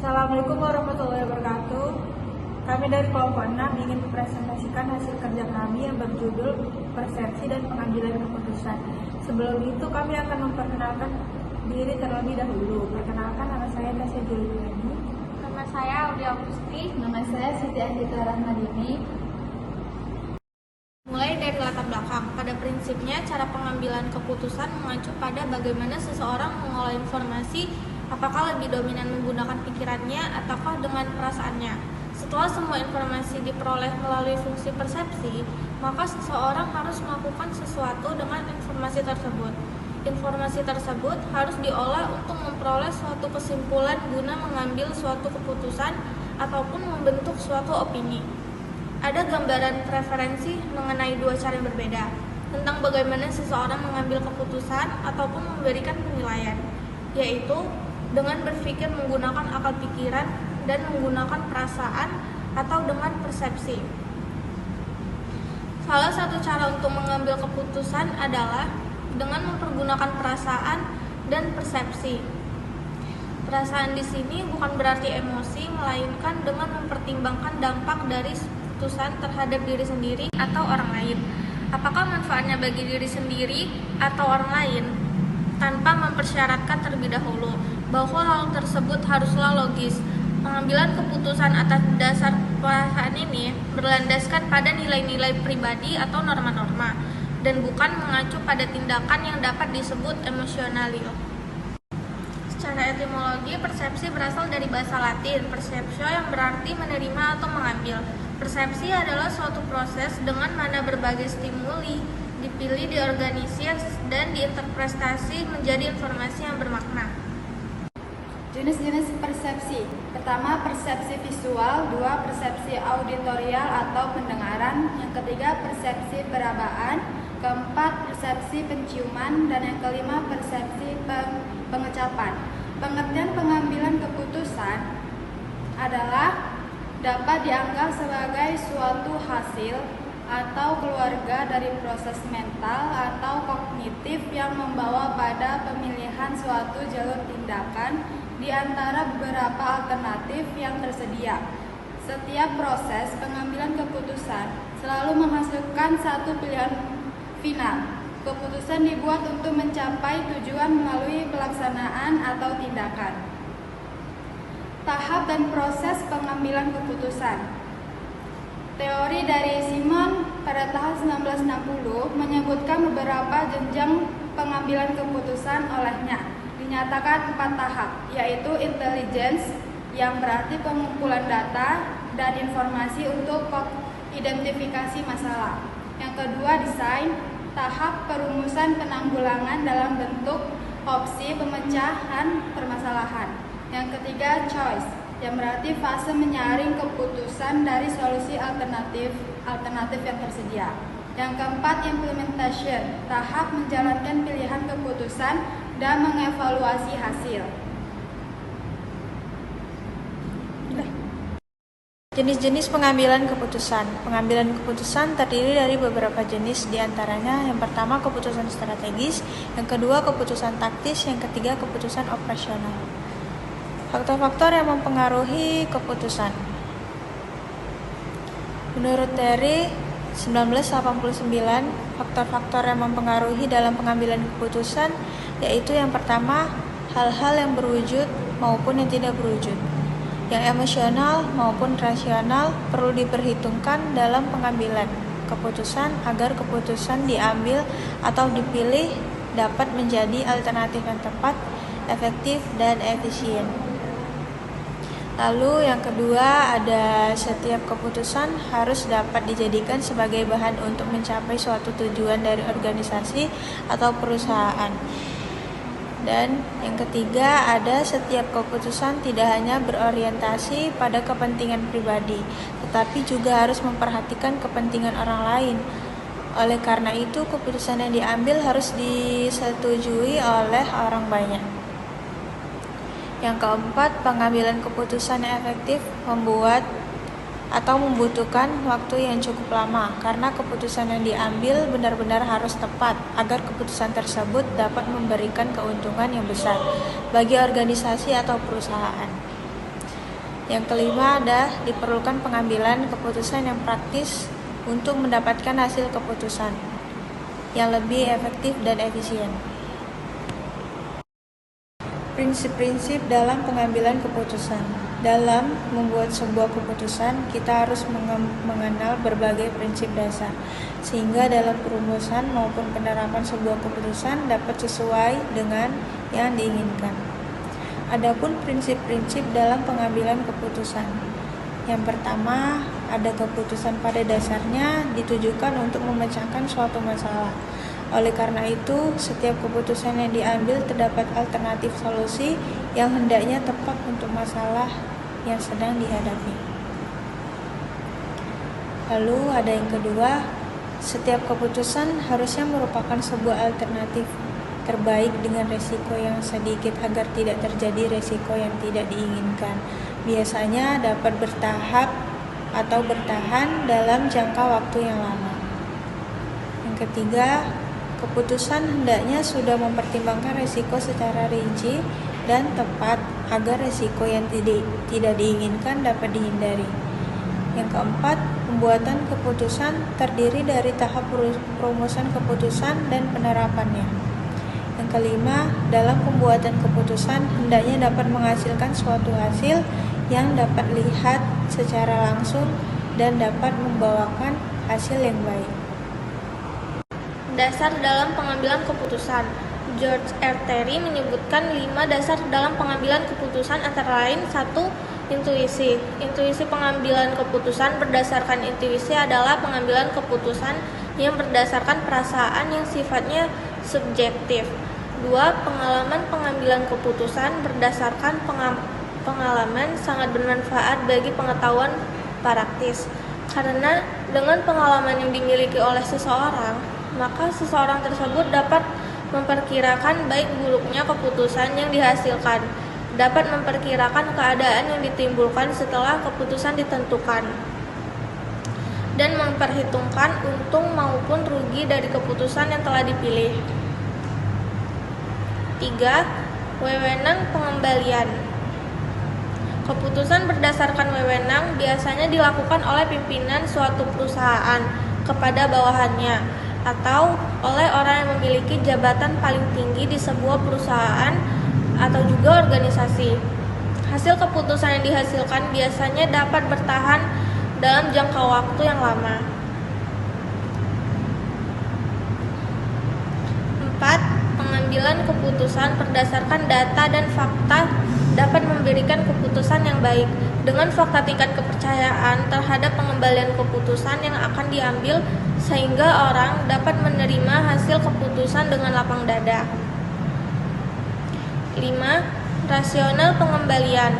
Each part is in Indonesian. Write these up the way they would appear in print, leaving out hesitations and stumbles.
Assalamualaikum warahmatullahi wabarakatuh. Kami dari kelompok 6 ingin mempresentasikan hasil kerja kami yang berjudul Persepsi dan Pengambilan Keputusan. Sebelum itu kami akan memperkenalkan diri terlebih dahulu. Perkenalkan, nama saya Tasya Juliani. Nama saya Audia Agusti. Nama saya Siti Andika Rahmadini. Mulai dari latar belakang. Pada prinsipnya, cara pengambilan keputusan mengacu pada bagaimana seseorang mengolah informasi, apakah lebih dominan menggunakan pikirannya ataukah dengan perasaannya. Setelah semua informasi diperoleh melalui fungsi persepsi, maka seseorang harus melakukan sesuatu dengan informasi tersebut. Informasi tersebut harus diolah untuk memperoleh suatu kesimpulan guna mengambil suatu keputusan ataupun membentuk suatu opini. Ada gambaran preferensi mengenai dua cara yang berbeda tentang bagaimana seseorang mengambil keputusan ataupun memberikan penilaian, yaitu dengan berpikir menggunakan akal pikiran dan menggunakan perasaan atau dengan persepsi. Salah satu cara untuk mengambil keputusan adalah dengan mempergunakan perasaan dan persepsi. Perasaan di sini bukan berarti emosi, melainkan dengan mempertimbangkan dampak dari keputusan terhadap diri sendiri atau orang lain. Apakah manfaatnya bagi diri sendiri atau orang lain? Tanpa mempersyaratkan terlebih dahulu bahwa hal tersebut haruslah logis. Pengambilan keputusan atas dasar perasaan ini berlandaskan pada nilai-nilai pribadi atau norma-norma dan bukan mengacu pada tindakan yang dapat disebut emosionalio. Secara etimologi, persepsi berasal dari bahasa Latin perceptio yang berarti menerima atau mengambil. Persepsi adalah suatu proses dengan mana berbagai stimuli dipilih, diorganisir, dan diinterpretasi menjadi informasi yang bermakna. Jenis-jenis persepsi. Pertama, persepsi visual. Dua, persepsi auditorial atau pendengaran. Yang ketiga, persepsi perabaan. Keempat, persepsi penciuman. Dan yang kelima, persepsi pengecapan. Pengertian pengambilan keputusan adalah dapat dianggap sebagai suatu hasil atau keluarga dari proses mental atau kognitif yang membawa pada pemilihan suatu jalur tindakan di antara beberapa alternatif yang tersedia. Setiap proses pengambilan keputusan selalu menghasilkan satu pilihan final. Keputusan dibuat untuk mencapai tujuan melalui pelaksanaan atau tindakan. Tahap dan proses pengambilan keputusan. Teori dari Simon pada tahun 1960 menyebutkan beberapa jenjang pengambilan keputusan olehnya. Dinyatakan 4 tahap, yaitu intelligence yang berarti pengumpulan data dan informasi untuk identifikasi masalah. Yang kedua, desain, tahap perumusan penanggulangan dalam bentuk opsi pemecahan permasalahan. Yang ketiga, choice yang berarti fase menyaring keputusan dari solusi alternatif yang tersedia. Yang keempat, implementation, tahap menjalankan pilihan keputusan dan mengevaluasi hasil. Jenis-jenis pengambilan keputusan. Pengambilan keputusan terdiri dari beberapa jenis, diantaranya yang pertama keputusan strategis, yang kedua keputusan taktis, yang ketiga keputusan operasional. Faktor-faktor yang mempengaruhi keputusan. Menurut Terry 1989, faktor-faktor yang mempengaruhi dalam pengambilan keputusan yaitu yang pertama, hal-hal yang berwujud maupun yang tidak berwujud. Yang emosional maupun rasional perlu diperhitungkan dalam pengambilan keputusan agar keputusan diambil atau dipilih dapat menjadi alternatif yang tepat, efektif, dan efisien. Lalu yang kedua, ada setiap keputusan harus dapat dijadikan sebagai bahan untuk mencapai suatu tujuan dari organisasi atau perusahaan. Dan yang ketiga, ada setiap keputusan tidak hanya berorientasi pada kepentingan pribadi, tetapi juga harus memperhatikan kepentingan orang lain. Oleh karena itu, keputusan yang diambil harus disetujui oleh orang banyak. Yang keempat, pengambilan keputusan yang efektif membutuhkan waktu yang cukup lama karena keputusan yang diambil benar-benar harus tepat agar keputusan tersebut dapat memberikan keuntungan yang besar bagi organisasi atau perusahaan. Yang kelima ada diperlukan pengambilan keputusan yang praktis untuk mendapatkan hasil keputusan yang lebih efektif dan efisien. Prinsip-prinsip dalam pengambilan keputusan. Dalam membuat sebuah keputusan, kita harus mengenal berbagai prinsip dasar, sehingga dalam perumusan maupun penerapan sebuah keputusan dapat sesuai dengan yang diinginkan. Adapun prinsip-prinsip dalam pengambilan keputusan. Yang pertama, ada keputusan pada dasarnya ditujukan untuk memecahkan suatu masalah. Oleh karena itu, setiap keputusan yang diambil terdapat alternatif solusi yang hendaknya tepat untuk masalah yang sedang dihadapi. Lalu ada yang kedua, setiap keputusan harusnya merupakan sebuah alternatif terbaik dengan resiko yang sedikit agar tidak terjadi resiko yang tidak diinginkan. Biasanya dapat bertahap atau bertahan dalam jangka waktu yang lama. Yang ketiga, keputusan hendaknya sudah mempertimbangkan resiko secara rinci dan tepat agar resiko yang tidak diinginkan dapat dihindari. Yang keempat, pembuatan keputusan terdiri dari tahap perumusan keputusan dan penerapannya. Yang kelima, dalam pembuatan keputusan hendaknya dapat menghasilkan suatu hasil yang dapat dilihat secara langsung dan dapat membawakan hasil yang baik. Dasar dalam pengambilan keputusan. George R. Terry menyebutkan 5 dasar dalam pengambilan keputusan, antara lain 1. Intuisi. Intuisi pengambilan keputusan berdasarkan intuisi adalah pengambilan keputusan yang berdasarkan perasaan yang sifatnya subjektif. 2. Pengalaman pengambilan keputusan berdasarkan pengalaman sangat bermanfaat bagi pengetahuan praktis. Karena dengan pengalaman yang dimiliki oleh seseorang, maka seseorang tersebut dapat memperkirakan baik buruknya keputusan yang dihasilkan, dapat memperkirakan keadaan yang ditimbulkan setelah keputusan ditentukan, dan memperhitungkan untung maupun rugi dari keputusan yang telah dipilih. 3. Wewenang pengembalian. Keputusan berdasarkan wewenang biasanya dilakukan oleh pimpinan suatu perusahaan kepada bawahannya, atau oleh orang yang memiliki jabatan paling tinggi di sebuah perusahaan atau juga organisasi. Hasil keputusan yang dihasilkan biasanya dapat bertahan dalam jangka waktu yang lama. 4. Pengambilan keputusan berdasarkan data dan fakta dapat memberikan keputusan yang baik. Dengan fakta tingkat kepercayaan terhadap pengembalian keputusan yang akan diambil, sehingga orang dapat menerima hasil keputusan dengan lapang dada. 5. Rasional pengembalian.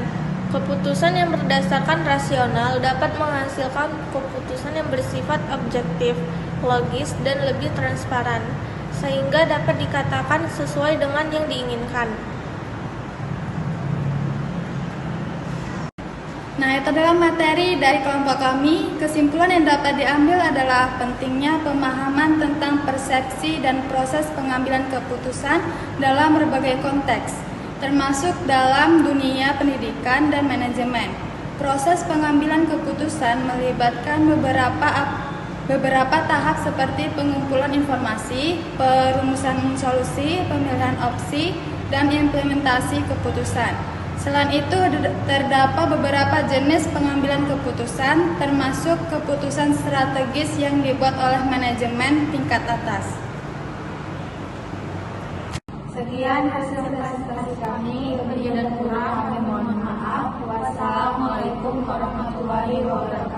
Keputusan yang berdasarkan rasional dapat menghasilkan keputusan yang bersifat objektif, logis, dan lebih transparan, sehingga dapat dikatakan sesuai dengan yang diinginkan. Nah, itu adalah materi dari kelompok kami. Kesimpulan yang dapat diambil adalah pentingnya pemahaman tentang persepsi dan proses pengambilan keputusan dalam berbagai konteks, termasuk dalam dunia pendidikan dan manajemen. Proses pengambilan keputusan melibatkan beberapa tahap seperti pengumpulan informasi, perumusan solusi, pemilihan opsi, dan implementasi keputusan. Selain itu, terdapat beberapa jenis pengambilan keputusan, termasuk keputusan strategis yang dibuat oleh manajemen tingkat atas. Sekian hasil presentasi kami, lebih dan kurang kami mohon maaf. Wassalamualaikum warahmatullahi wabarakatuh.